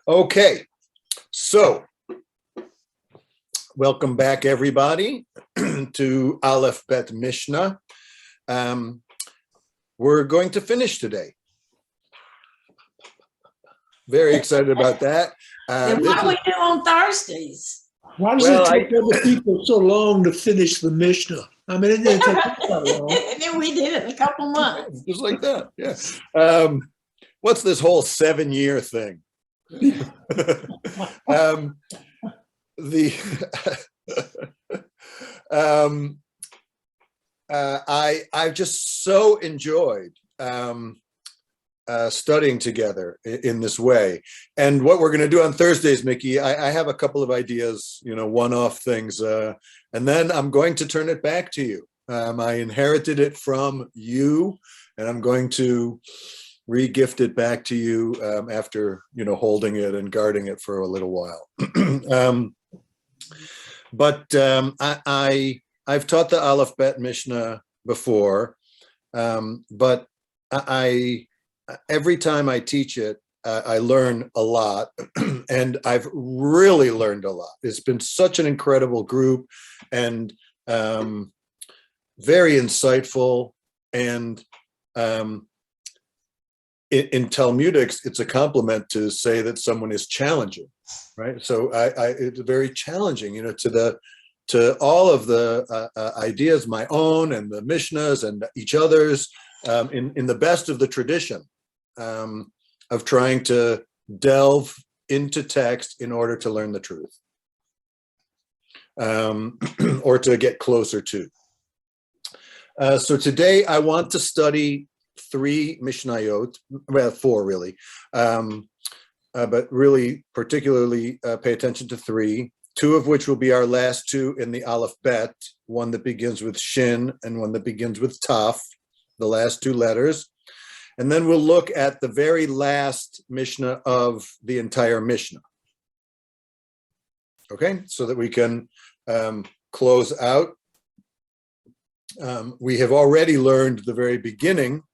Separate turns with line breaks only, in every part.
Okay, so welcome back, everybody, to Aleph-Bet Mishnah. We're going to finish today. Very excited about that.
And what do we do on Thursdays?
Why does it take other people so long to finish the Mishnah? I mean, it didn't take us that long.
And then we did it in a couple months.
Just like that, yeah. What's this whole 7-year thing? I've just so enjoyed studying together in this way. And what we're going to do on Thursdays, Mickey, I have a couple of ideas, one-off things, and then I'm going to turn it back to you. I inherited it from you, and I'm going to re-gift it back to you after holding it and guarding it for a little while. I've taught the Aleph-Bet Mishnah before, but every time I teach it, I learn a lot, and I've really learned a lot. It's been such an incredible group, and very insightful, and in Talmudics, it's a compliment to say that someone is challenging, right? So it's very challenging, to all of the ideas, my own and the Mishnahs and each other's, in the best of the tradition of trying to delve into text in order to learn the truth, or to get closer to. So today I want to study 3 Mishnayot, well, 4 really, but really particularly pay attention to 3, 2 of which will be our last 2 in the Aleph-Bet, one that begins with Shin and one that begins with Taf, the last 2 letters. And then we'll look at the very last Mishnah of the entire Mishnah. Okay, so that we can close out. We have already learned the very beginning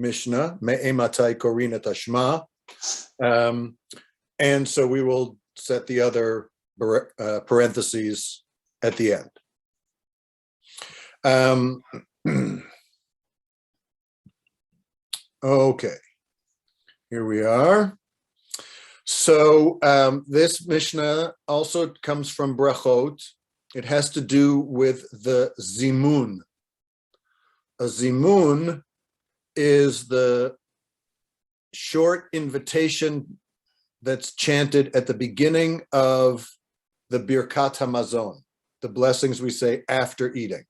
Mishnah, Me'ematai Korina Tashma, and so we will set the other parentheses at the end. Okay, here we are. So this Mishnah also comes from Brachot. It has to do with the zimun. A zimun is the short invitation that's chanted at the beginning of the Birkat HaMazon, the blessings we say after eating.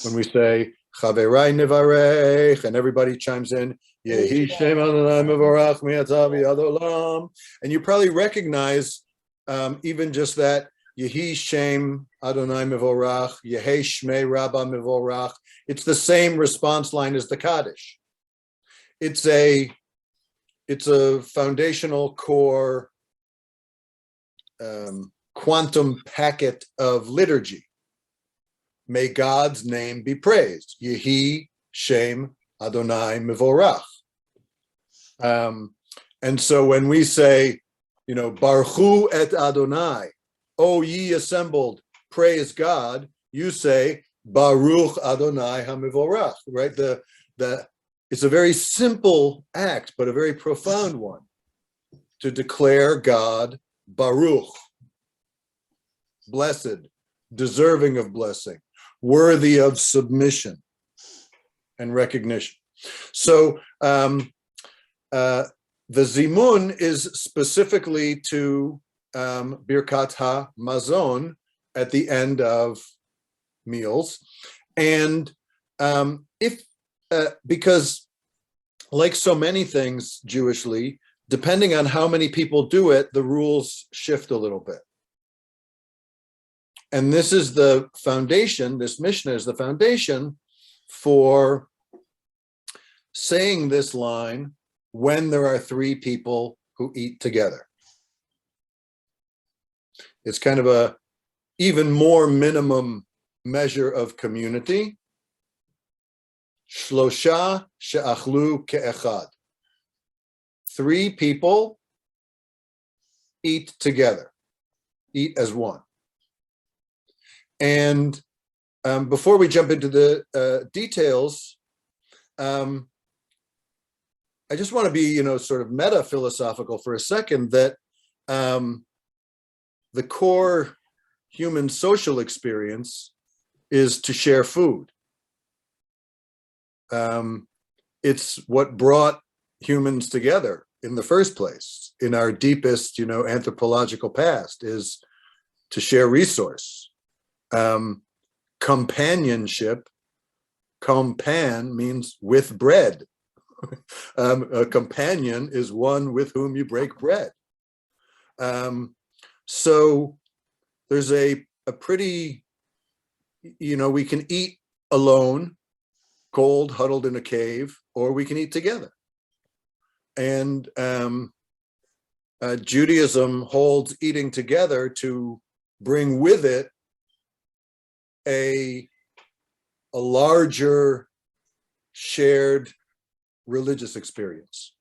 When we say, Chaverai Nevarech, and everybody chimes in, Yehi Shem Adonai Mevorach Mi'atah v'ad olam. And you probably recognize even just that, Yehi Shem Adonai Mevorach, Yehi Shmei Rabbah Mevorach. It's the same response line as the Kaddish. It's a foundational core quantum packet of liturgy. May God's name be praised. Yehi Shem Adonai Mevorach. And so when we say, Baruchu et Adonai, O ye assembled, praise God, you say, Baruch Adonai HaMevorach, right? It's a very simple act, but a very profound one, to declare God Baruch, blessed, deserving of blessing, worthy of submission and recognition. So the zimun is specifically to Birkat HaMazon at the end of meals. And because like so many things Jewishly, depending on how many people do it, the rules shift a little bit. And this is the foundation, this Mishnah is the foundation for saying this line when there are 3 people who eat together. It's kind of a even more minimum measure of community. Shlosha she'achlu ke'echad. 3 people eat together, eat as one. And before we jump into the details, I just want to be, sort of meta-philosophical for a second, that the core human social experience is to share food. It's what brought humans together in the first place, in our deepest, anthropological past, is to share resource. Companionship, compan means with bread. A companion is one with whom you break bread. So there's a pretty, we can eat alone, cold, huddled in a cave, or we can eat together. And Judaism holds eating together to bring with it a larger shared religious experience.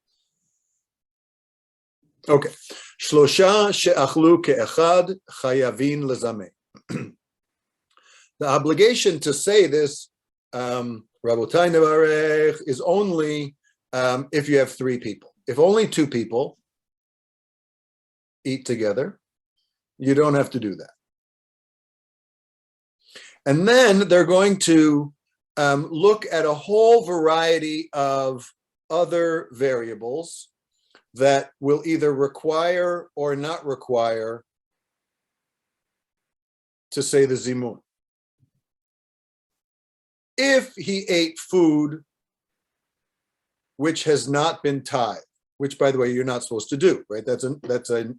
Okay. Shlosha she'achlu ke'echad chayavin lezameh. The obligation to say this, Rabotai Nevarech, is only if you have 3 people. If only 2 people eat together, you don't have to do that. And then they're going to look at a whole variety of other variables that will either require or not require to say the zimun. If he ate food which has not been tithed, which, by the way, you're not supposed to do, right? That's a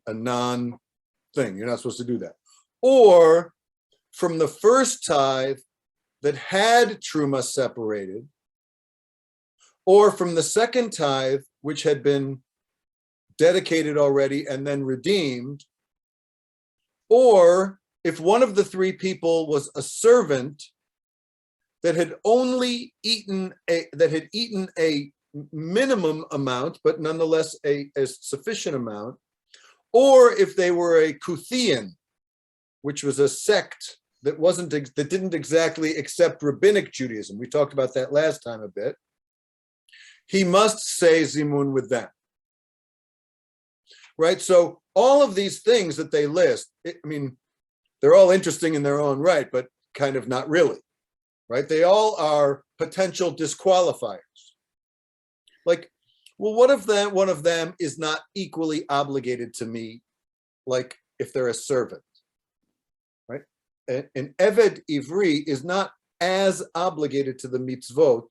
non-thing. You're not supposed to do that. Or from the first tithe that had truma separated, or from the second tithe, which had been dedicated already and then redeemed, or if one of the 3 people was a servant that had only eaten a minimum amount, but nonetheless a sufficient amount, or if they were a Kuthian, which was a sect that didn't exactly accept rabbinic Judaism. We talked about that last time a bit. He must say zimun with them. Right? So all of these things that they list, they're all interesting in their own right, but kind of not really. Right? They all are potential disqualifiers. Like, well, what if one of them is not equally obligated to me, like if they're a servant? Right? An Eved Ivri is not as obligated to the mitzvot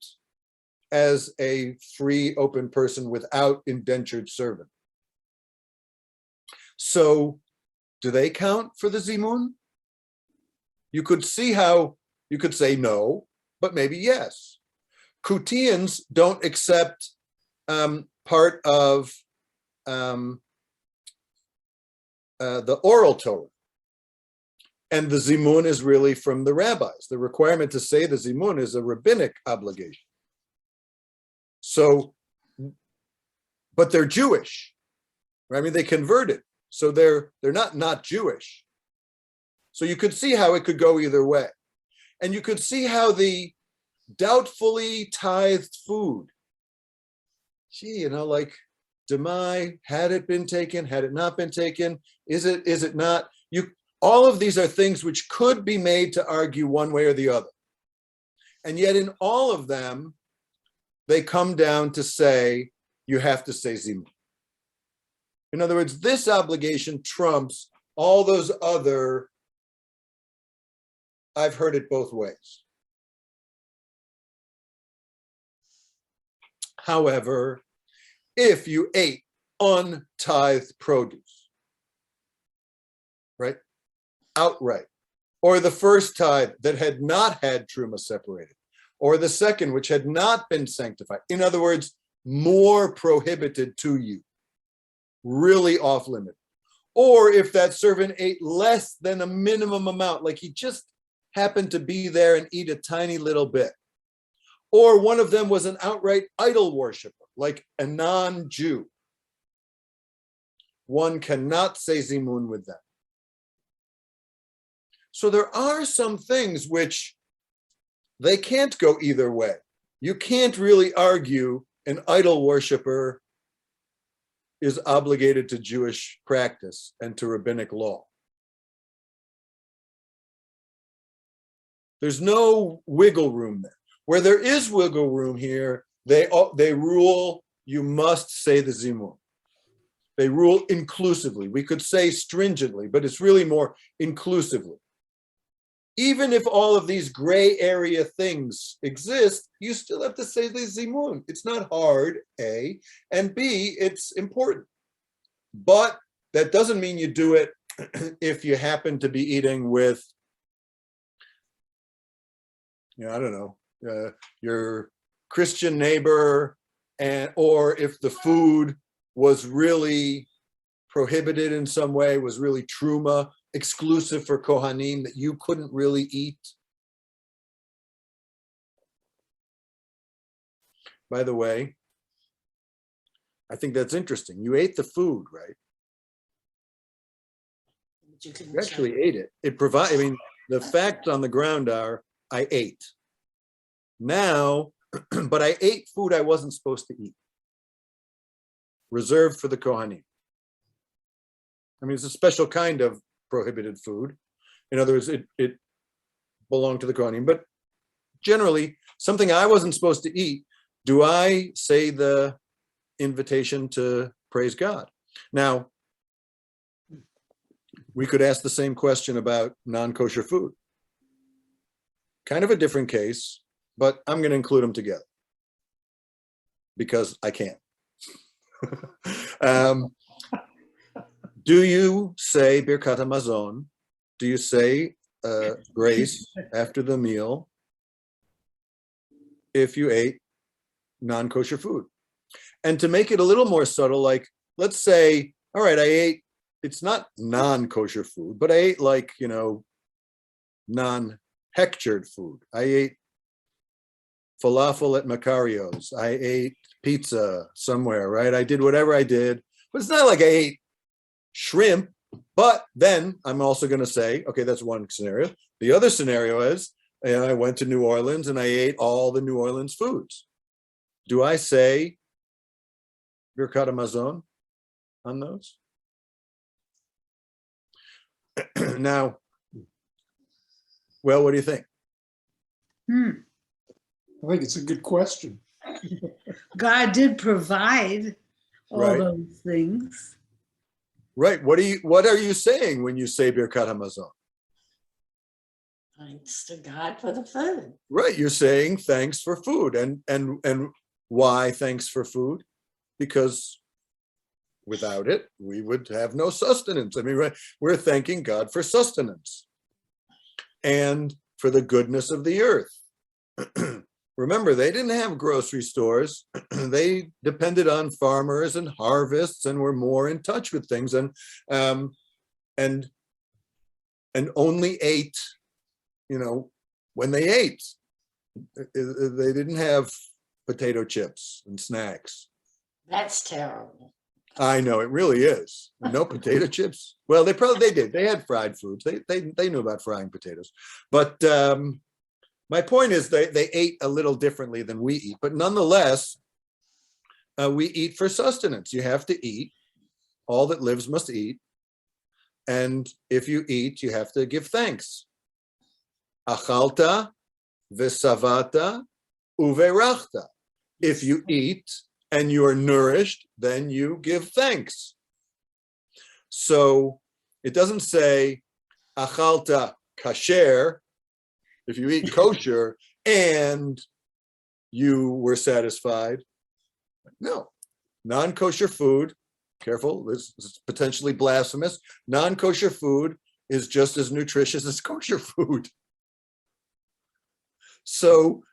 as a free, open person without indentured servant. So do they count for the zimun? You could see how you could say no, but maybe yes. Kutians don't accept part of the oral Torah. And the zimun is really from the rabbis. The requirement to say the zimun is a rabbinic obligation. So, but they're Jewish. Right? They converted. So they're not Jewish. So you could see how it could go either way. And you could see how the doubtfully tithed food, like Demai, had it been taken, had it not been taken, is it not? All of these are things which could be made to argue one way or the other. And yet in all of them, they come down to say, you have to say zimun. In other words, this obligation trumps all those other, I've heard it both ways. However, if you ate untithed produce, right, outright, or the first tithe that had not had truma separated, or the second which had not been sanctified, in other words, more prohibited to you, really off limit, or if that servant ate less than a minimum amount, like he just happened to be there and eat a tiny little bit, or one of them was an outright idol worshiper, like a non-Jew, one cannot say zimun with them. So there are some things which they can't go either way. You can't really argue an idol worshiper is obligated to Jewish practice and to rabbinic law. There's no wiggle room there. Where there is wiggle room here, they rule you must say the zimun. They rule inclusively. We could say stringently, but it's really more inclusively. Even if all of these gray area things exist, you still have to say the zimun. It's not hard, A, and B, it's important. But that doesn't mean you do it if you happen to be eating with, I don't know, your Christian neighbor, or if the food was really prohibited in some way, was really truma, exclusive for Kohanim, that you couldn't really eat. By the way, I think that's interesting. You ate the food, right? You actually ate it. The facts on the ground are, I ate. Now, but I ate food I wasn't supposed to eat, reserved for the Kohanim. It's a special kind of prohibited food. In other words, it belonged to the Kohanim, but generally, something I wasn't supposed to eat, do I say the invitation to praise God? Now, we could ask the same question about non-kosher food. Kind of a different case, but I'm going to include them together because I can. Do you say Birkat HaMazon? Do you say grace after the meal if you ate non-kosher food? And to make it a little more subtle, like, let's say, all right, I ate, it's not non-kosher food, but I ate non-hechtured food. I ate falafel at Macario's. I ate pizza somewhere, right? I did whatever I did, but it's not like I ate shrimp. But then I'm also going to say, okay, that's one scenario. The other scenario is, I went to New Orleans and I ate all the New Orleans foods. Do I say Birkat HaMazon on those? Now, well, what do you think?
I think it's a good question.
God did provide all
Right.
those things.
Right. What are you saying when you say Birkat HaMazon?
Thanks to God for the food.
Right. You're saying thanks for food. And why thanks for food? Because without it, we would have no sustenance. Right, we're thanking God for sustenance and for the goodness of the earth. Remember, they didn't have grocery stores. They depended on farmers and harvests and were more in touch with things and only ate, when they ate. They didn't have potato chips and snacks.
That's terrible.
I know, it really is. No potato chips. Well, they did. They had fried foods. They knew about frying potatoes. But my point is they ate a little differently than we eat. But nonetheless, we eat for sustenance. You have to eat. All that lives must eat. And if you eat, you have to give thanks. Achalta v'savata uverachta. If you eat and you are nourished, then you give thanks. So it doesn't say achalta kasher, if you eat kosher and you were satisfied. No, non-kosher food, careful, this is potentially blasphemous. Non-kosher food is just as nutritious as kosher food. So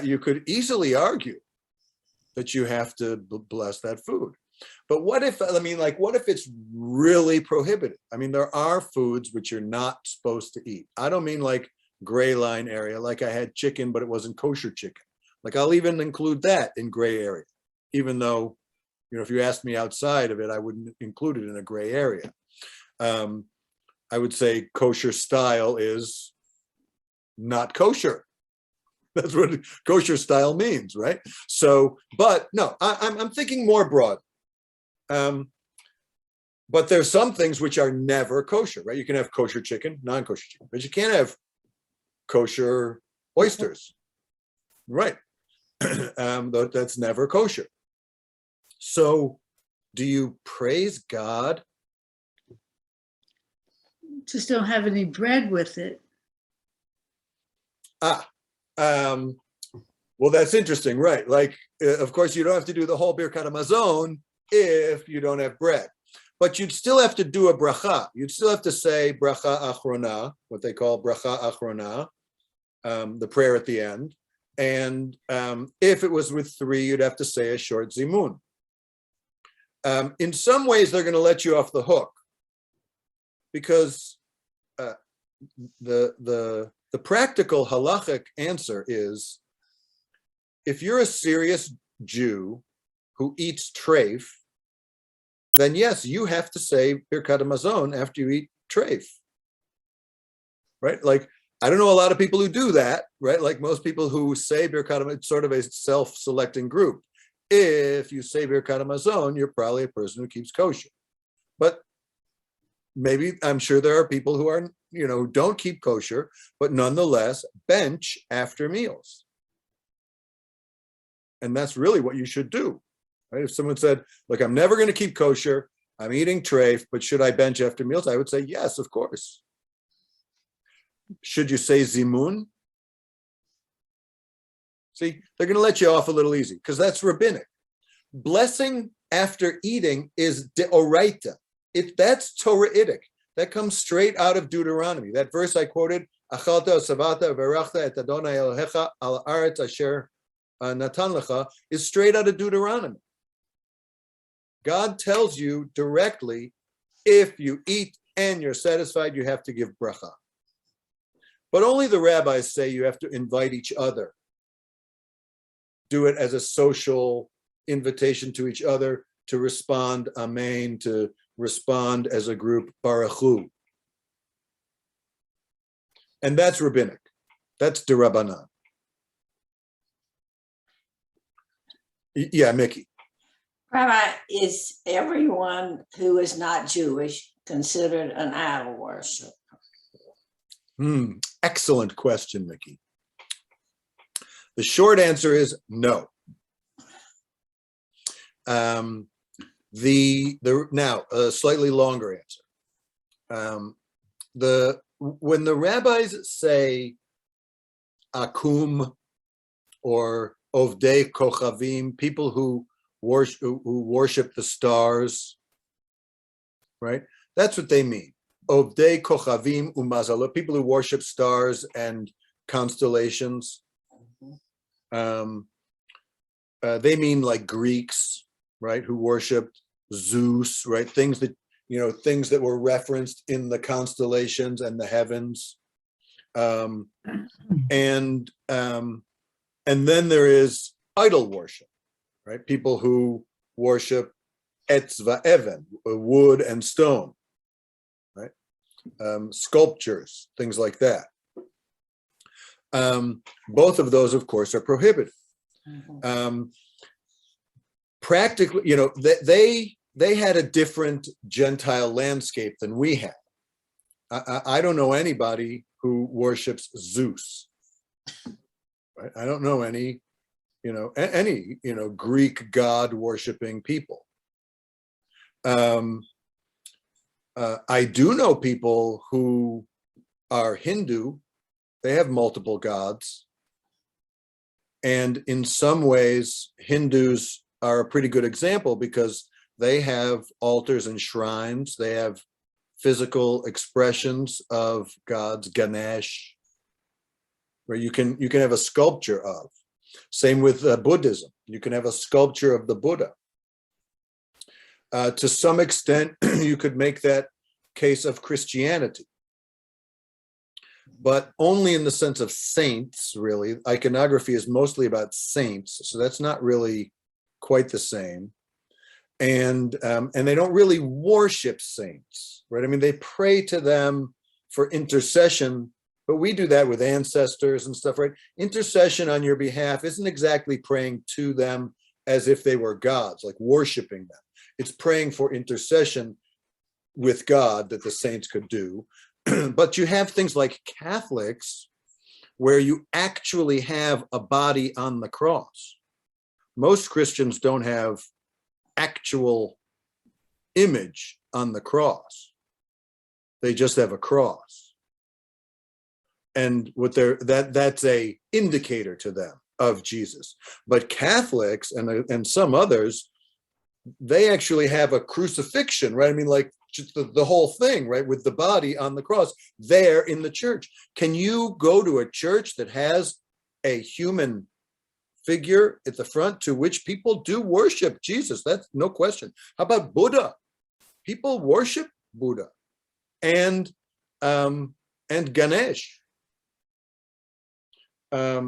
you could easily argue that you have to bless that food. But what if it's really prohibited? There are foods which you're not supposed to eat. I don't mean like gray line area, like I had chicken, but it wasn't kosher chicken. Like I'll even include that in gray area, even though if you asked me outside of it, I wouldn't include it in a gray area. I would say kosher style is not kosher. That's what kosher style means, right? So, but no, I'm thinking more broad. But there's some things which are never kosher, right? You can have kosher chicken, non-kosher chicken, but you can't have kosher oysters, right? That's never kosher. So do you praise God?
Just don't have any bread with it.
Well, that's interesting, right? Like, of course, you don't have to do the whole Birkat Hamazon if you don't have bread. But you'd still have to do a bracha. You'd still have to say bracha achrona, what they call bracha achrona, the prayer at the end. And if it was with 3, you'd have to say a short zimun. In some ways, they're going to let you off the hook because the practical halachic answer is, if you're a serious Jew who eats treif, then yes, you have to say Birkat Hamazon after you eat treif, right? Like, I don't know a lot of people who do that, right? Like most people who say Birkat Hamazon, it's sort of a self-selecting group. If you say Birkat Hamazon, you're probably a person who keeps kosher. But maybe, I'm sure there are people who are, who don't keep kosher, but nonetheless bench after meals. And that's really what you should do. Right? If someone said, look, I'm never going to keep kosher, I'm eating treif, but should I bench after meals? I would say, yes, of course. Should you say zimun? See, they're going to let you off a little easy because that's rabbinic. Blessing after eating is deoraita. If that's Torahitic, that comes straight out of Deuteronomy. That verse I quoted, Achalta savata verachta et Adonai Elohecha al aretz asher natan lecha, is straight out of Deuteronomy. God tells you directly, if you eat and you're satisfied, you have to give bracha. But only the rabbis say you have to invite each other. Do it as a social invitation to each other to respond, amen, to respond as a group, baruch hu. And that's rabbinic. That's d'Rabbanan. Yeah, Mickey.
Rabbi, is everyone who is not Jewish considered an idol worshiper?
Excellent question, Mickey. The short answer is no. Now a slightly longer answer. When the rabbis say akum or ovdei kochavim, people who worship the stars, right? That's what they mean. Ovdei kochavim umazalot, people who worship stars and constellations. They mean like Greeks, right, who worshipped Zeus, right? Things that were referenced in the constellations and the heavens. And then there is idol worship, right? People who worship etz va'even, wood and stone, right? Sculptures, things like that. Both of those, of course, are prohibited. Practically, they had a different Gentile landscape than we had. I don't know anybody who worships Zeus. Right? I don't know any Greek god worshiping people. I do know people who are Hindu. They have multiple gods. And in some ways, Hindus are a pretty good example because they have altars and shrines. They have physical expressions of gods, Ganesh, where you can have a sculpture of. Same with Buddhism. You can have a sculpture of the Buddha. To some extent, you could make that case of Christianity, but only in the sense of saints, really. Iconography is mostly about saints, so that's not really quite the same. and they don't really worship saints, right? I mean, they pray to them for intercession, but we do that with ancestors and stuff, right? Intercession on your behalf isn't exactly praying to them as if they were gods, like worshiping them. It's praying for intercession with God that the saints could do. But you have things like Catholics where you actually have a body on the cross. Most Christians don't have actual image on the cross. They just have a cross. And what that's a indicator to them of Jesus. But Catholics and some others, they actually have a crucifixion, right? I mean, like just the whole thing, right? With the body on the cross there in the church. Can you go to a church that has a human figure at the front to which people do worship Jesus? That's no question. How about Buddha? People worship Buddha and Ganesh. Halacha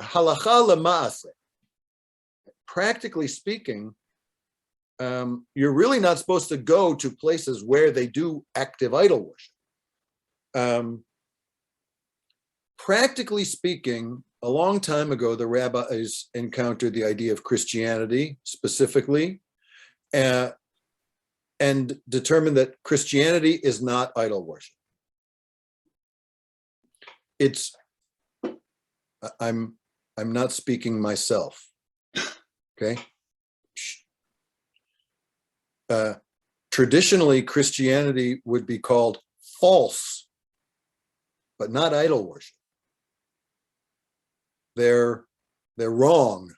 lema'aseh. Practically speaking, you're really not supposed to go to places where they do active idol worship. Practically speaking, a long time ago, the rabbis encountered the idea of Christianity specifically, and determined that Christianity is not idol worship. I'm not speaking myself. Okay. Traditionally, Christianity would be called false, but not idol worship. They're wrong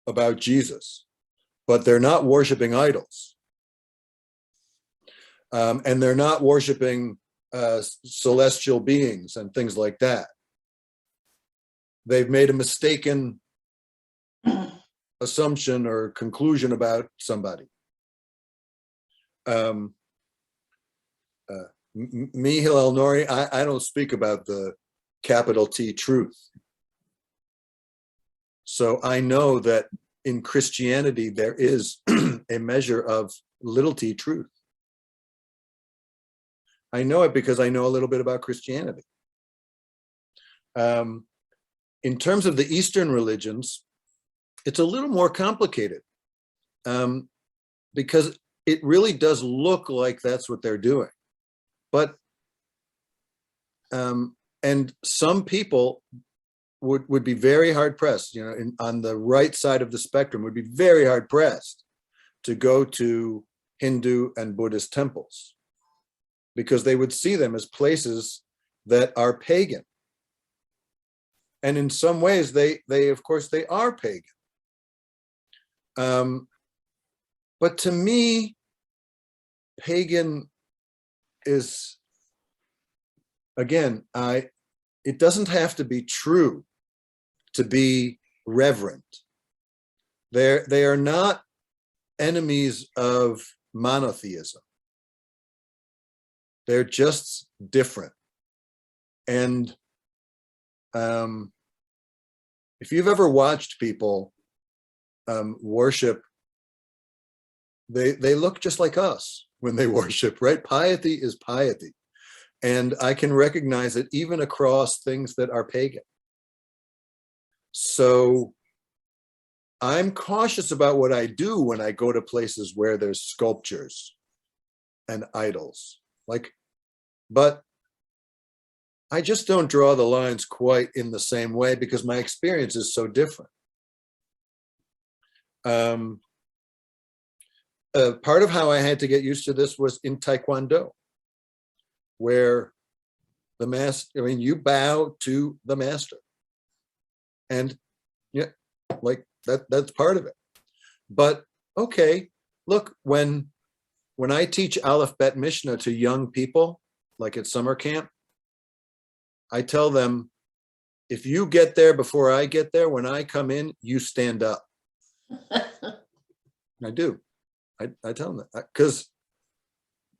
about Jesus, but they're not worshiping idols, and they're not worshiping celestial beings and things like that. They've made a mistaken assumption or conclusion about somebody. Me, Hillel Norry, I don't speak about the capital T truth. So I know that in Christianity, there is a measure of little t truth. I know it because I know a little bit about Christianity. In terms of the Eastern religions, it's a little more complicated because it really does look like that's what they're doing. But, and some people would be very hard pressed, you know, on the right side of the spectrum, would be very hard pressed to go to Hindu and Buddhist temples because they would see them as places that are pagan. And in some ways, they of course, they are pagan. But to me, pagan is, again, it doesn't have to be true to be reverent. They are not enemies of monotheism. They're just different. And if you've ever watched people worship, they look just like us when they worship, right? Piety is piety. And I can recognize it even across things that are pagan. So I'm cautious about what I do when I go to places where there's sculptures and idols. But I just don't draw the lines quite in the same way because my experience is so different. Part of how I had to get used to this was in Taekwondo, where the master, I mean, you bow to the master. And yeah, like that's part of it. But okay, look, when I teach Aleph-Bet Mishnah to young people, like at summer camp, I tell them, if you get there before I get there, when I come in, you stand up. I do. I tell them that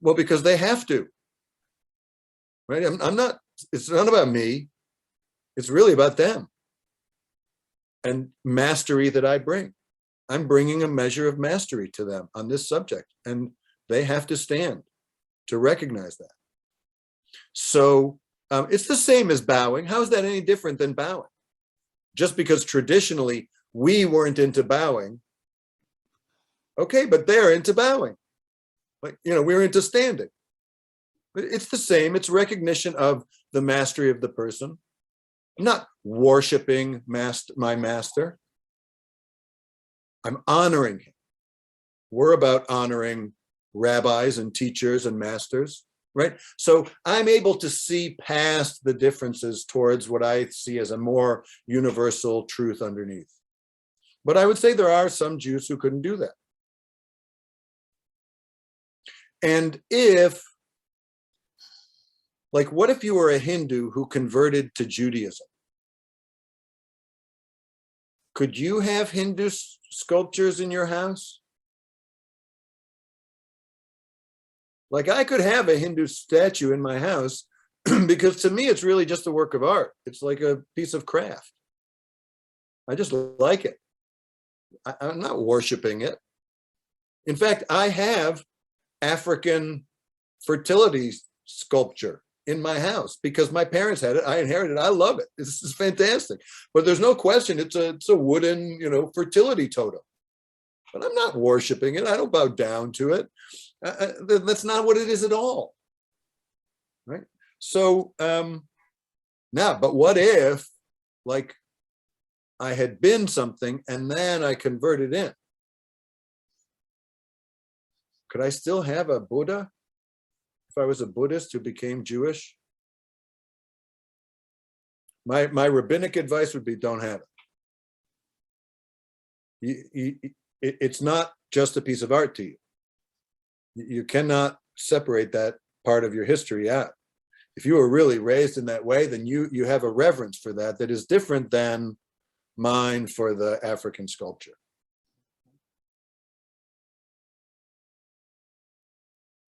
because they have to, right? I'm not, it's not about me. It's really about them and mastery that I bring. I'm bringing a measure of mastery to them on this subject, and they have to stand to recognize that. So it's the same as bowing. How is that any different than bowing? Just because traditionally we weren't into bowing, okay, but they're into bowing. Like, we're into standing. It's the same. It's recognition of the mastery of the person. I'm not worshiping my master. I'm honoring him. We're about honoring rabbis and teachers and masters, right? So I'm able to see past the differences towards what I see as a more universal truth underneath. But I would say there are some Jews who couldn't do that. And what if you were a Hindu who converted to Judaism? Could you have Hindu sculptures in your house? Like, I could have a Hindu statue in my house because to me, it's really just a work of art. It's like a piece of craft. I just like it. I'm not worshiping it. In fact, I have African fertility sculpture in my house because my parents had it. I inherited it. I love it. This is fantastic. But there's no question it's a wooden, fertility totem. But I'm not worshiping it. I don't bow down to it. That's not what it is at all. Right? So now, but what if I had been something and then I converted in? Could I still have a Buddha if I was a Buddhist who became Jewish? My rabbinic advice would be, don't have it. It's not just a piece of art to you. You cannot separate that part of your history out. If you were really raised in that way, then you have a reverence for that is different than mine for the African sculpture.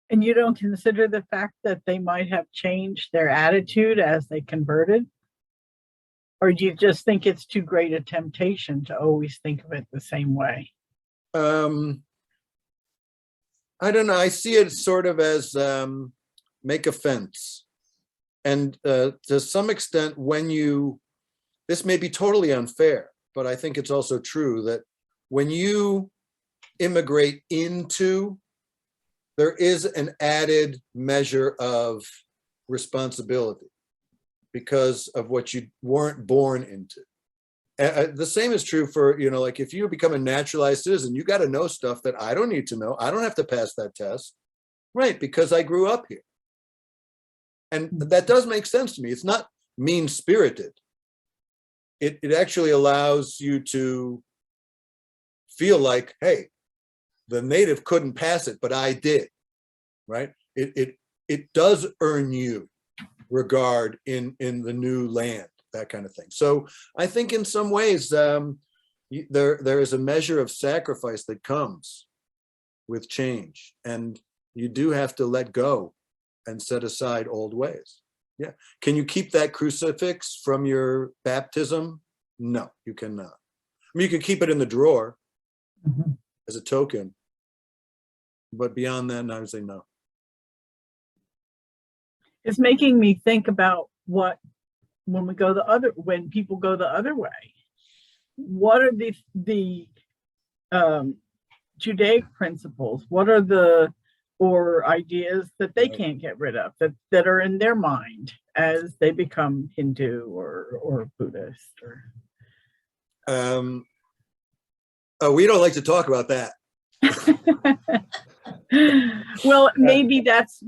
And you don't consider the fact that they might have changed their attitude as they converted? Or do you just think it's too great a temptation to always think of it the same way?
I don't know. I see it sort of as make a fence. And to some extent, this may be totally unfair, but I think it's also true that when you immigrate into, there is an added measure of responsibility because of what you weren't born into. The same is true for, if you become a naturalized citizen, you got to know stuff that I don't need to know. I don't have to pass that test, right? Because I grew up here. And that does make sense to me. It's not mean-spirited. It actually allows you to feel like, hey, the native couldn't pass it, but I did, right? It does earn you regard in the new land, that kind of thing. So I think in some ways there is a measure of sacrifice that comes with change, and you do have to let go and set aside old ways. Yeah. Can you keep that crucifix from your baptism? No, you cannot. I mean, you can keep it in the drawer as a token, but beyond that, I would say no.
It's making me think about when people go the other way, what are the Judaic principles? What are or ideas that they can't get rid of, that are in their mind as they become Hindu or Buddhist?
We don't like to talk about that.
Well, maybe that's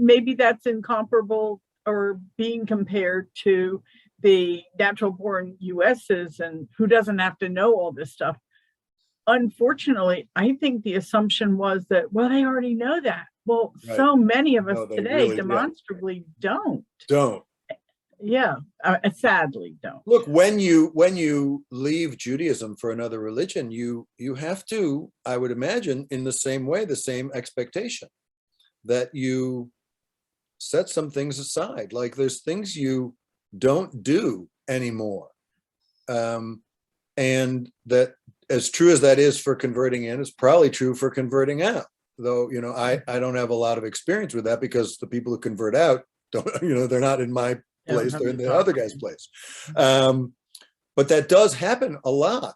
incomparable or being compared to the natural born US citizen who doesn't have to know all this stuff. Unfortunately, I think the assumption was that, well, they already know that. Well, right. So many of us today really, demonstrably don't. Yeah, sadly don't.
Look, when you leave Judaism for another religion, you have to, I would imagine, in the same way, the same expectation that you set some things aside. Like there's things you don't do anymore, and that as true as that is for converting in, it's probably true for converting out. Though, I don't have a lot of experience with that because the people who convert out don't, they're not in my place, they're in the other guy's place. But that does happen a lot.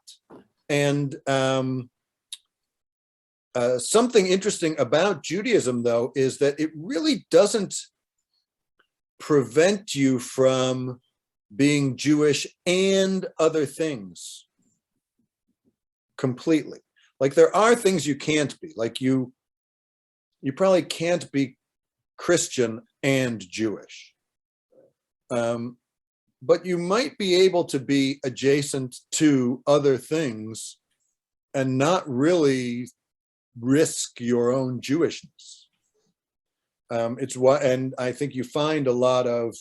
And something interesting about Judaism, though, is that it really doesn't prevent you from being Jewish and other things completely. Like there are things you can't be, like you probably can't be Christian and Jewish. But you might be able to be adjacent to other things and not really risk your own Jewishness. And I think you find a lot of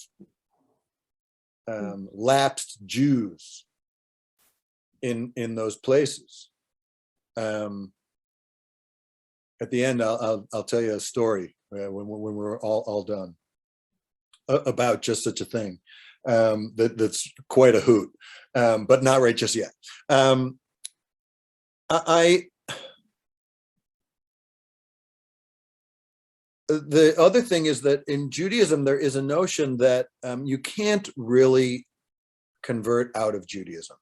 lapsed Jews in those places. At the end, I'll tell you a story when we're all done about just such a thing. That's quite a hoot, but not right just yet. The other thing is that in Judaism, there is a notion that you can't really convert out of Judaism.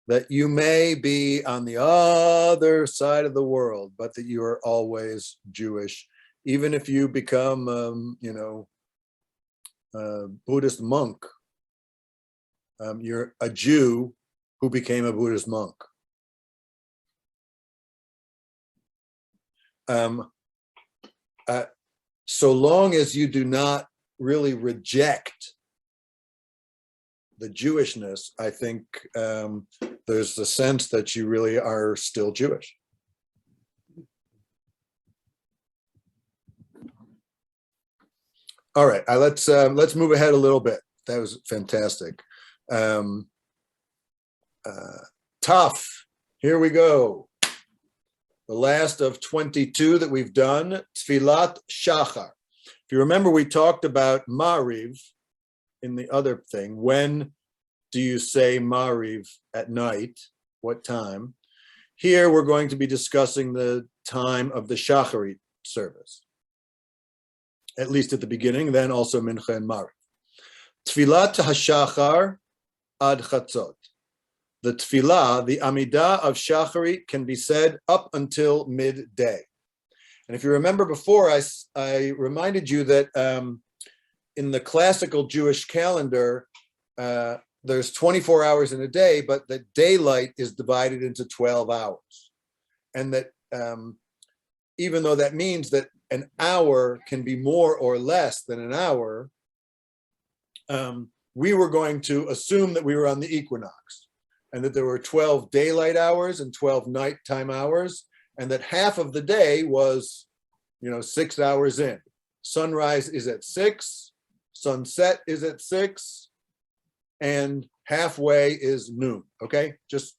That you may be on the other side of the world, but that you are always Jewish, even if you become, a Buddhist monk. You're a Jew who became a Buddhist monk. So long as you do not really reject the Jewishness, I think there's a sense that you really are still Jewish. All right, let's move ahead a little bit. That was fantastic. Tough. Here we go. The last of 22 that we've done, Tfilat Shachar. If you remember, we talked about Mariv in the other thing. When do you say Mariv at night? What time? Here we're going to be discussing the time of the Shacharit service, at least at the beginning, then also Mincha and Mariv. Tfilat HaShachar ad Chatzot. The tefillah, the Amidah of Shacharit, can be said up until midday. And if you remember before, I reminded you that in the classical Jewish calendar, there's 24 hours in a day, but the daylight is divided into 12 hours. And that even though that means that an hour can be more or less than an hour, we were going to assume that we were on the equinox, and that there were 12 daylight hours and 12 nighttime hours, and that half of the day was, 6 hours in. Sunrise is at 6, sunset is at 6, and halfway is noon, okay? Just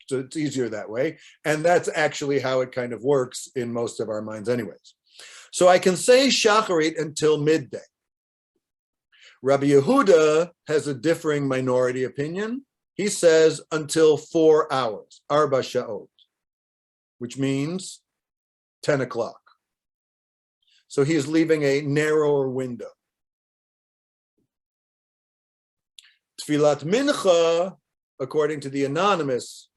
so it's easier that way. And that's actually how it kind of works in most of our minds anyways. So I can say Shacharit until midday. Rabbi Yehuda has a differing minority opinion. He says until 4 hours, Arba Sha'ot, which means 10 o'clock. So he is leaving a narrower window. Tfilat Mincha, according to the anonymous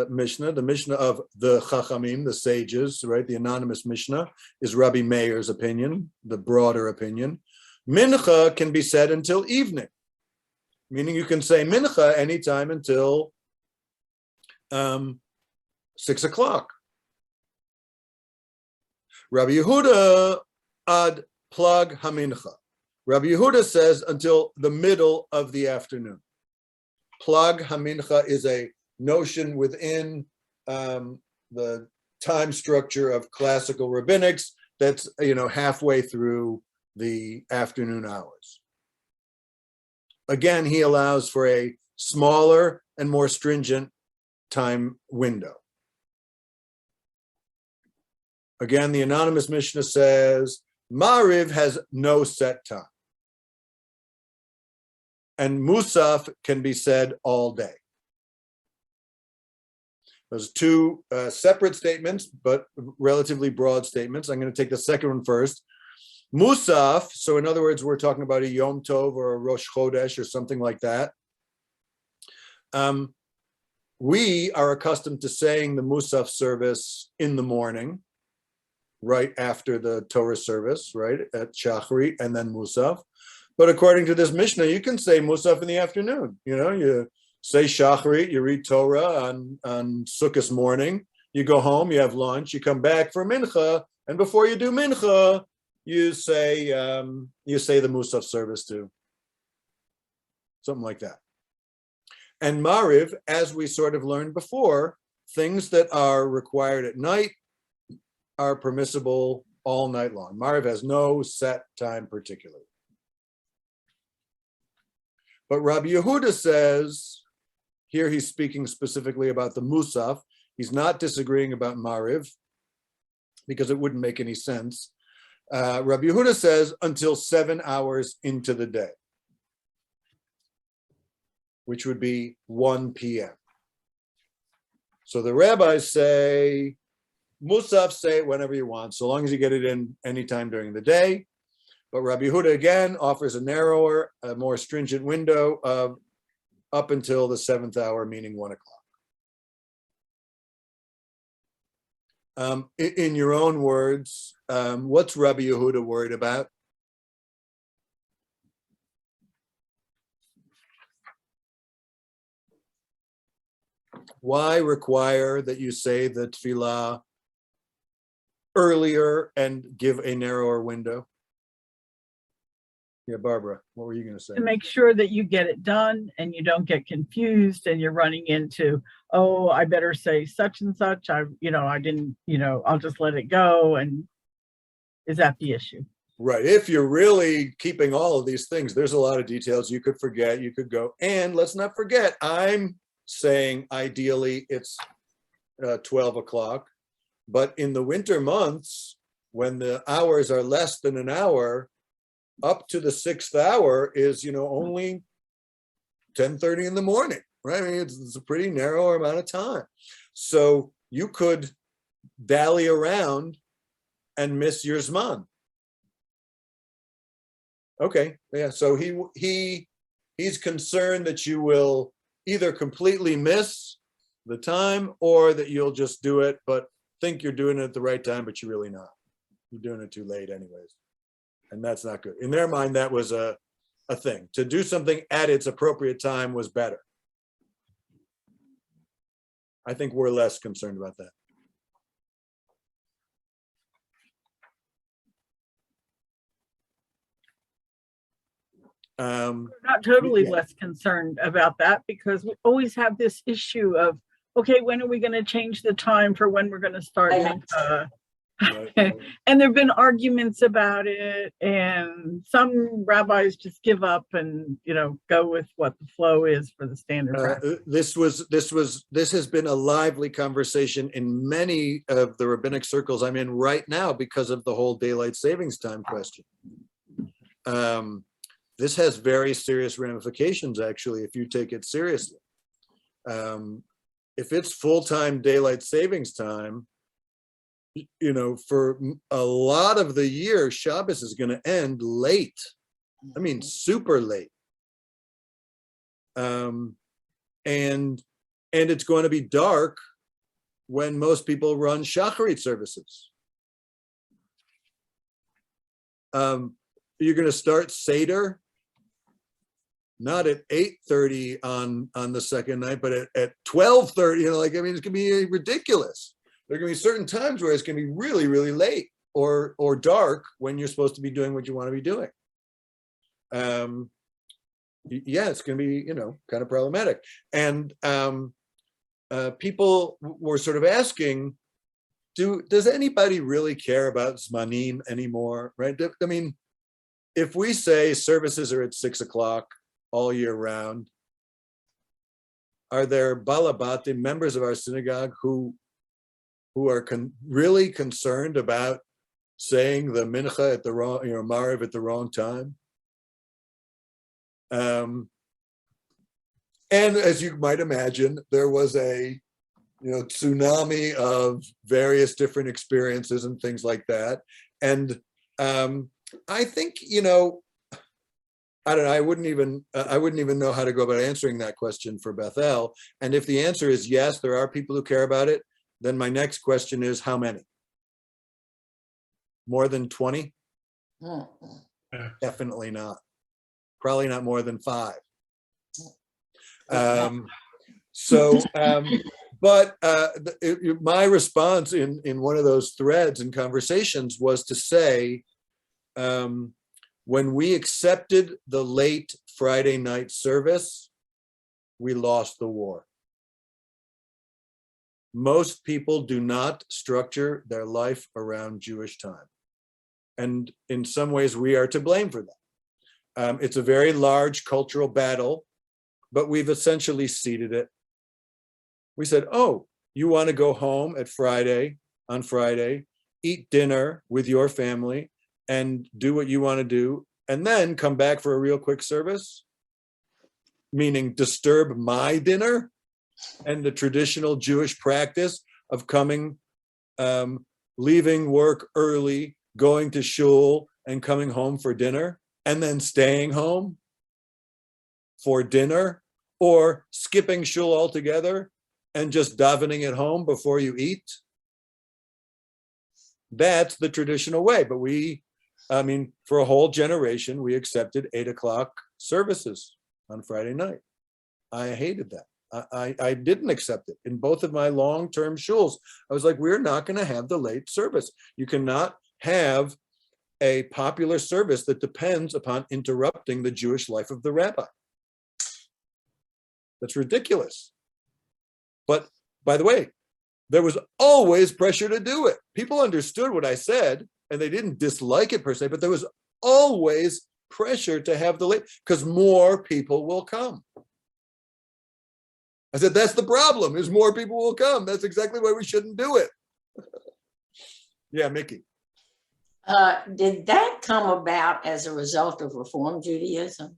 Mishnah, the Mishnah of the Chachamim, the sages, right? The anonymous Mishnah is Rabbi Meir's opinion, the broader opinion. Mincha can be said until evening, meaning you can say Mincha anytime until 6 o'clock. Rabbi Yehuda ad plag hamincha. Rabbi Yehuda says until the middle of the afternoon. Plag hamincha is a notion within the time structure of classical rabbinics that's halfway through the afternoon hours. Again, he allows for a smaller and more stringent time window. Again, the anonymous Mishnah says Mariv has no set time, and Musaf can be said all day. Those two separate statements, but relatively broad statements. I'm going to take the second one first. Musaf, so in other words, we're talking about a Yom Tov or a Rosh Chodesh or something like that. We are accustomed to saying the Musaf service in the morning, right after the Torah service, right, at Shachrit, and then Musaf. But according to this Mishnah, you can say Musaf in the afternoon. You say Shachrit, you read Torah on Sukkot morning, you go home, you have lunch, you come back for Mincha, and before you do Mincha, you say the Musaf service too. Something like that. And Mariv, as we sort of learned before, things that are required at night are permissible all night long. Mariv has no set time particularly. But Rabbi Yehuda says, here he's speaking specifically about the Musaf. He's not disagreeing about Mariv because it wouldn't make any sense. Rabbi Yehuda says until 7 hours into the day, which would be 1 p.m. So the rabbis say, Musaf, say it whenever you want, so long as you get it in anytime during the day. But Rabbi Yehuda again offers a narrower, a more stringent window of up until the 7th hour, meaning 1 o'clock. In your own words, what's Rabbi Yehuda worried about? Why require that you say the tefillah earlier and give a narrower window? Yeah, Barbara, what were you going to say?
To make sure that you get it done and you don't get confused and you're running into, oh, I better say such and such. I didn't, I'll just let it go. And is that the issue?
Right. If you're really keeping all of these things, there's a lot of details you could forget, you could go. And let's not forget, I'm saying ideally it's 12 o'clock, but in the winter months, when the hours are less than an hour, up to the 6th hour is, only 10:30 in the morning, right? I mean, it's a pretty narrow amount of time. So you could dally around and miss your Zman. Okay, yeah, so he's concerned that you will either completely miss the time or that you'll just do it, but think you're doing it at the right time, but you're really not. You're doing it too late anyways. And that's not good. In their mind, that was a thing. To do something at its appropriate time was better. I think we're less concerned about that.
We're not totally
yeah.
less concerned about that because we always have this issue of, okay, when are we going to change the time for when we're going to start?
Right.
And there have been arguments about it, and some rabbis just give up and go with what the flow is for the standard practice.
This has been a lively conversation in many of the rabbinic circles I'm in right now because of the whole daylight savings time question. This has very serious ramifications, actually, if you take it seriously. If it's full-time daylight savings time, for a lot of the year, Shabbos is going to end late. I mean, super late. And it's going to be dark when most people run Shacharit services. You're going to start Seder, not at 8:30 on the second night, but at 12:30. It's going to be ridiculous. There are going to be certain times where it's going to be really, really late or dark when you're supposed to be doing what you want to be doing. Yeah, it's going to be, kind of problematic. And people were sort of asking, does anybody really care about Zmanim anymore, right? I mean, if we say services are at 6 o'clock all year round, are there balabatim, members of our synagogue, who are really concerned about saying the mincha at the wrong, Mariv at the wrong time? And as you might imagine, there was a tsunami of various different experiences and things like that. And I think, I don't know, I wouldn't even know how to go about answering that question for Bethel. And if the answer is yes, there are people who care about it, then my next question is how many? More than 20? Definitely not. Probably not more than 5. But my response in one of those threads and conversations was to say, when we accepted the late Friday night service, we lost the war. Most people do not structure their life around Jewish time. And in some ways, we are to blame for that. It's a very large cultural battle, but we've essentially ceded it. We said, oh, you want to go home on Friday, eat dinner with your family and do what you want to do, and then come back for a real quick service, meaning disturb my dinner and the traditional Jewish practice of coming, leaving work early, going to shul and coming home for dinner, and then staying home for dinner, or skipping shul altogether and just davening at home before you eat. That's the traditional way. But for a whole generation, we accepted 8 o'clock services on Friday night. I hated that. I didn't accept it. In both of my long-term shuls, I was like, we're not going to have the late service. You cannot have a popular service that depends upon interrupting the Jewish life of the rabbi. That's ridiculous. But by the way, there was always pressure to do it. People understood what I said, and they didn't dislike it per se, but there was always pressure to have the late, because more people will come. I said, that's the problem, is more people will come. That's exactly why we shouldn't do it. Yeah, Mickey.
Did that come about as a result of Reform Judaism?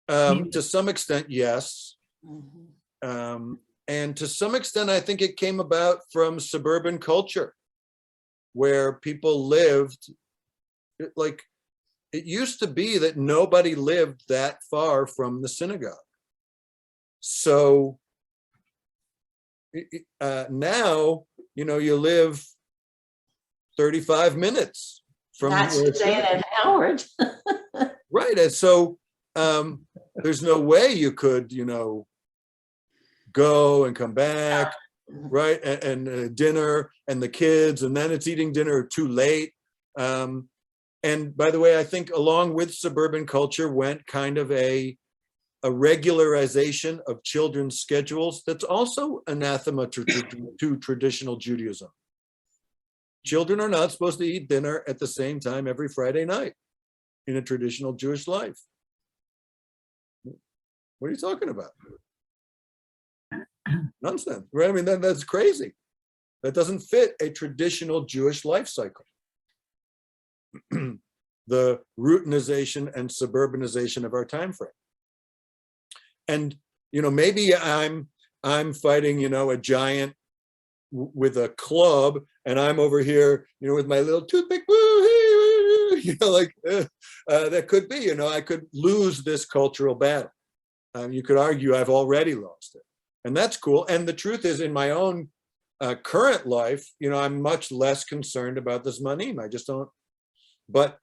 To some extent, yes.
Mm-hmm.
And to some extent, I think it came about from suburban culture, where people lived, like, it used to be that nobody lived that far from the synagogue. So now, you live 35 minutes from
Not Suzanne and Howard.
Right. And so there's no way you could, go and come back, right? And dinner and the kids, and then it's eating dinner too late. And by the way, I think along with suburban culture went kind of a regularization of children's schedules that's also anathema to traditional Judaism. Children are not supposed to eat dinner at the same time every Friday night in a traditional Jewish life. What are you talking about? Nonsense, right? I mean, that's crazy. That doesn't fit a traditional Jewish life cycle. The routinization and suburbanization of our time frame. And, maybe I'm fighting, a giant with a club, and I'm over here, with my little toothpick, that could be, I could lose this cultural battle. You could argue I've already lost it. And that's cool. And the truth is, in my own current life, I'm much less concerned about this manim. I just don't. But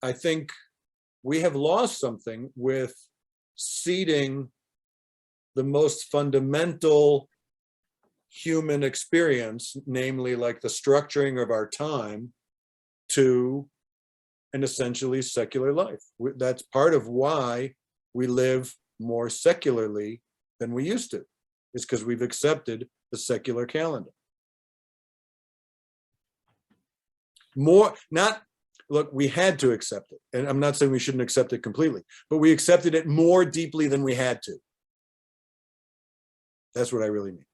I think we have lost something with ceding the most fundamental human experience, namely like the structuring of our time, to an essentially secular life. That's part of why we live more secularly than we used to, is because we've accepted the secular calendar. Look, we had to accept it. And I'm not saying we shouldn't accept it completely, but we accepted it more deeply than we had to. That's what I really mean.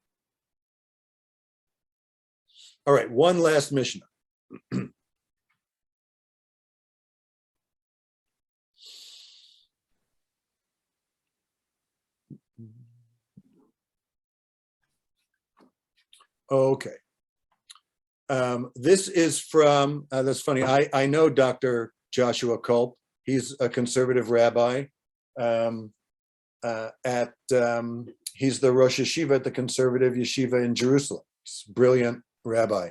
All right, one last Mishnah. Okay. This is from, that's funny, I know Dr. Joshua Culp. He's a conservative rabbi he's the Rosh Yeshiva at the conservative yeshiva in Jerusalem. He's a brilliant rabbi.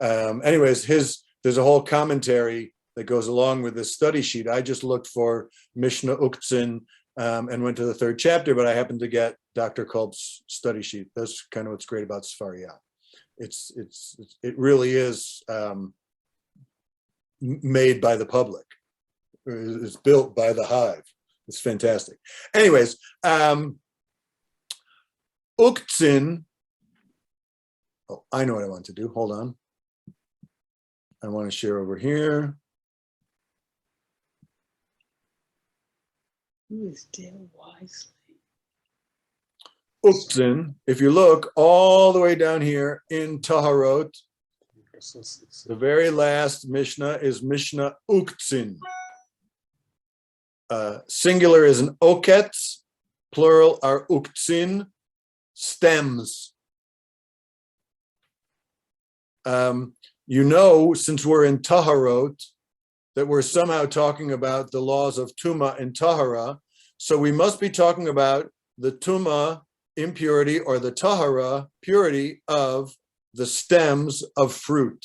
Anyways, there's a whole commentary that goes along with this study sheet. I just looked for Mishnah Uktzin and went to the 3rd chapter, but I happened to get Dr. Culp's study sheet. That's kind of what's great about Sefaria. It really is made by the public. It's built by the hive. It's fantastic. Anyways, Uktzin. Oh, I know what I want to do. Hold on. I want to share over here.
Who is deal wisely?
Uktzin, if you look all the way down here in Taharot, the very last Mishnah is Mishnah Uktzin. Singular is an oketz, plural are uktzin, stems. You know, since we're in Taharot, that we're somehow talking about the laws of Tuma and Tahara, so we must be talking about the Tuma impurity or the Tahara purity of the stems of fruit.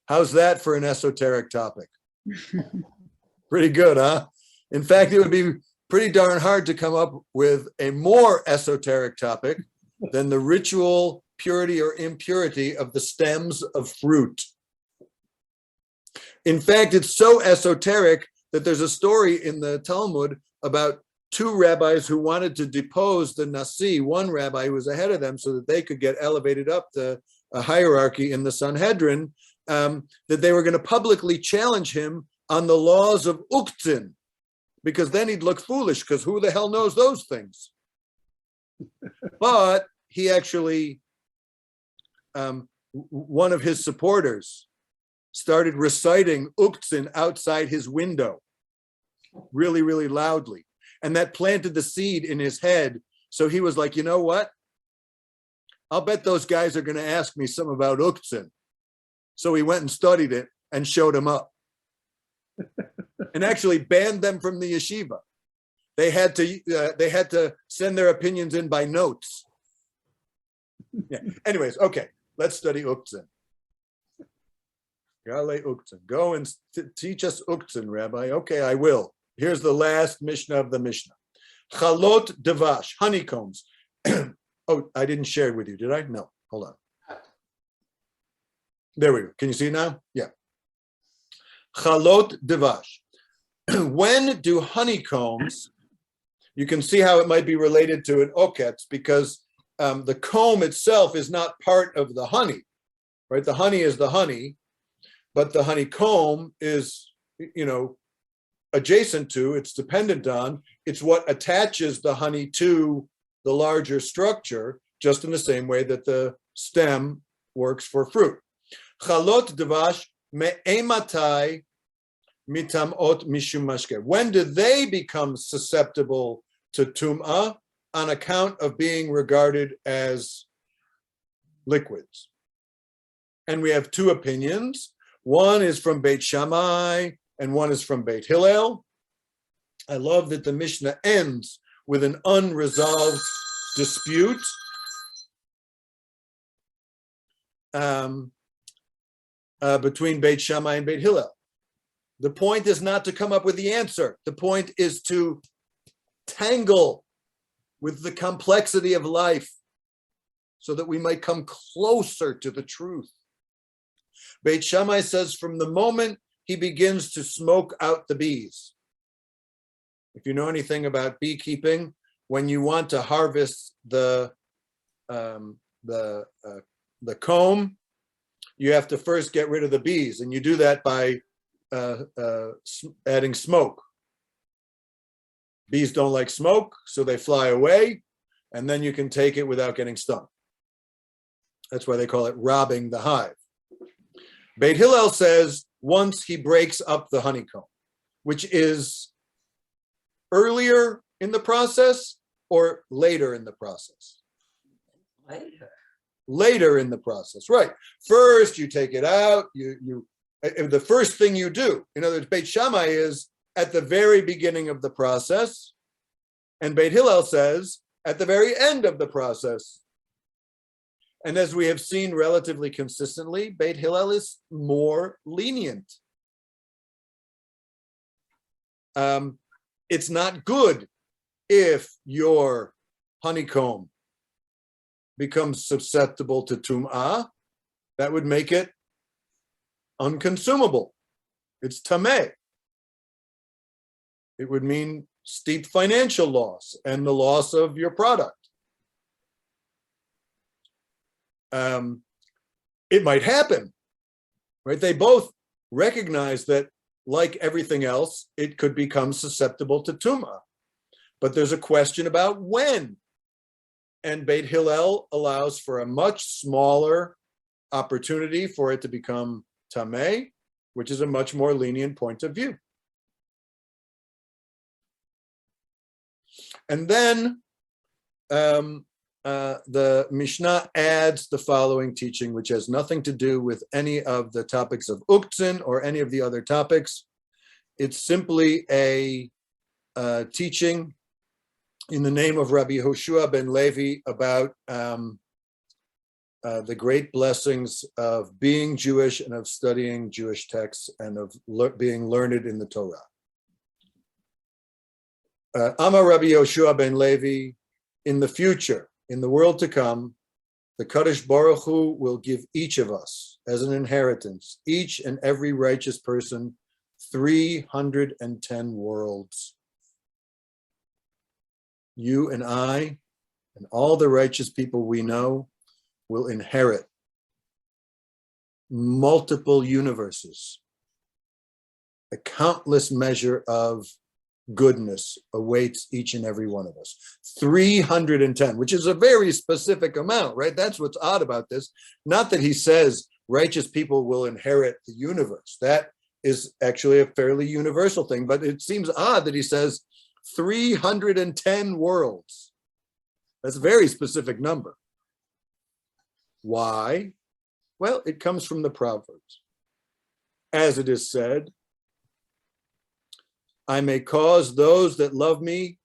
How's that for an esoteric topic? Pretty good, huh? In fact, it would be pretty darn hard to come up with a more esoteric topic than the ritual purity or impurity of the stems of fruit. In fact, it's so esoteric that there's a story in the Talmud about 2 rabbis who wanted to depose the Nasi, one rabbi who was ahead of them so that they could get elevated up the hierarchy in the Sanhedrin, that they were going to publicly challenge him on the laws of Uktzin, because then he'd look foolish, because who the hell knows those things? But he actually, one of his supporters started reciting Uktzin outside his window, really, really loudly. And that planted the seed in his head. So he was like, you know what? I'll bet those guys are going to ask me some about Uktzin. So he went and studied it and showed them up. And actually banned them from the yeshiva. They had to send their opinions in by notes. Yeah. Anyways, okay, let's study Uktzin. Gale Uktzin. Go and teach us Uktzin, Rabbi. Okay, I will. Here's the last Mishnah of the Mishnah. Chalot devash, honeycombs. Oh, I didn't share it with you, did I? No, hold on. There we go. Can you see it now? Yeah. Chalot devash. When do honeycombs, you can see how it might be related to an oketz, because the comb itself is not part of the honey, right? The honey is the honey, but the honeycomb is, adjacent to, it's dependent on, it's what attaches the honey to the larger structure, just in the same way that the stem works for fruit. Chalot devash me'ematai mitamot mishum mashke. When do they become susceptible to tum'ah? On account of being regarded as liquids. And we have 2 opinions. One is from Beit Shammai and one is from Beit Hillel. I love that the Mishnah ends with an unresolved dispute. Between Beit Shammai and Beit Hillel. The point is not to come up with the answer. The point is to tangle with the complexity of life so that we might come closer to the truth. Beit Shammai says from the moment he begins to smoke out the bees. If you know anything about beekeeping, when you want to harvest the comb, you have to first get rid of the bees, and you do that by adding smoke. Bees don't like smoke, so they fly away, and then you can take it without getting stung. That's why they call it robbing the hive. Beit Hillel says once he breaks up the honeycomb, which is earlier in the process or later in the process? Later in the process, right? First, you take it out. The first thing you do, in other words, Beit Shammai is at the very beginning of the process, and Beit Hillel says at the very end of the process. And as we have seen relatively consistently, Beit Hillel is more lenient. It's not good if your honeycomb becomes susceptible to tum'ah. That would make it unconsumable. It's tameh. It would mean steep financial loss and the loss of your product. It might happen, right? They both recognize that, like everything else, it could become susceptible to tum'ah. But there's a question about when. And Beit Hillel allows for a much smaller opportunity for it to become tameh, which is a much more lenient point of view. And then the Mishnah adds the following teaching, which has nothing to do with any of the topics of Uktzin or any of the other topics. It's simply a teaching in the name of Rabbi Yehoshua ben Levi about the great blessings of being Jewish and of studying Jewish texts and of being learned in the Torah. Amar Rabbi Yehoshua ben Levi, in the future, in the world to come, the Kadosh Baruch Hu will give each of us as an inheritance, each and every righteous person, 310 worlds. You and I and all the righteous people we know will inherit multiple universes. A countless measure of goodness awaits each and every one of us. 310, which is a very specific amount, right? That's what's odd about this. Not that he says righteous people will inherit the universe. That is actually a fairly universal thing, but it seems odd that he says 310 worlds. That's a very specific number. Why? Well, it comes from the Proverbs. As it is said, I may cause those that love me,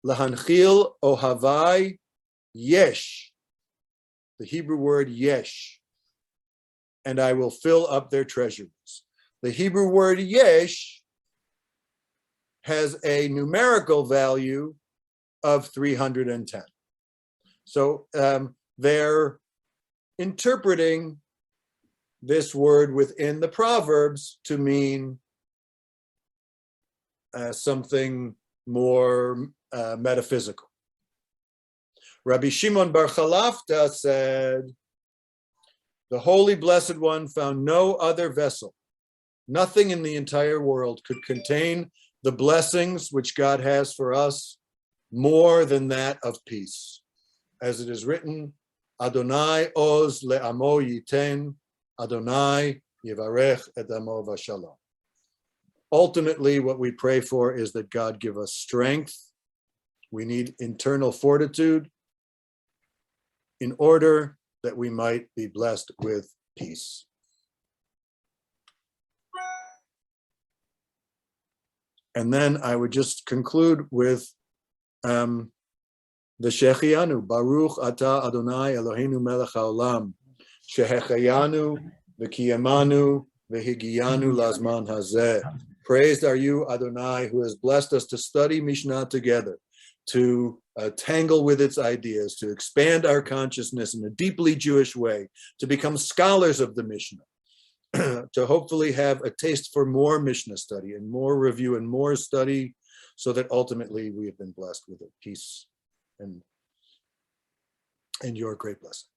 lahanchil ohavai yesh, the Hebrew word yesh, and I will fill up their treasuries. The Hebrew word yesh has a numerical value of 310. So they're interpreting this word within the Proverbs to mean something more metaphysical. Rabbi Shimon bar Chalafta said, the Holy Blessed One found no other vessel. Nothing in the entire world could contain the blessings which God has for us more than that of peace. As it is written, Adonai oz le'amo yiten, Adonai yivarech et amo v'shalom. Ultimately, what we pray for is that God give us strength. We need internal fortitude in order that we might be blessed with peace. And then I would just conclude with the Shehecheyanu, Baruch Ata Adonai Eloheinu Melech HaOlam, Shehecheyanu v'kiyamanu v'higiyanu lazman hazeh. Praised are you, Adonai, who has blessed us to study Mishnah together, to tangle with its ideas, to expand our consciousness in a deeply Jewish way, to become scholars of the Mishnah, to hopefully have a taste for more Mishnah study and more review and more study, so that ultimately we have been blessed with a peace and your great blessing.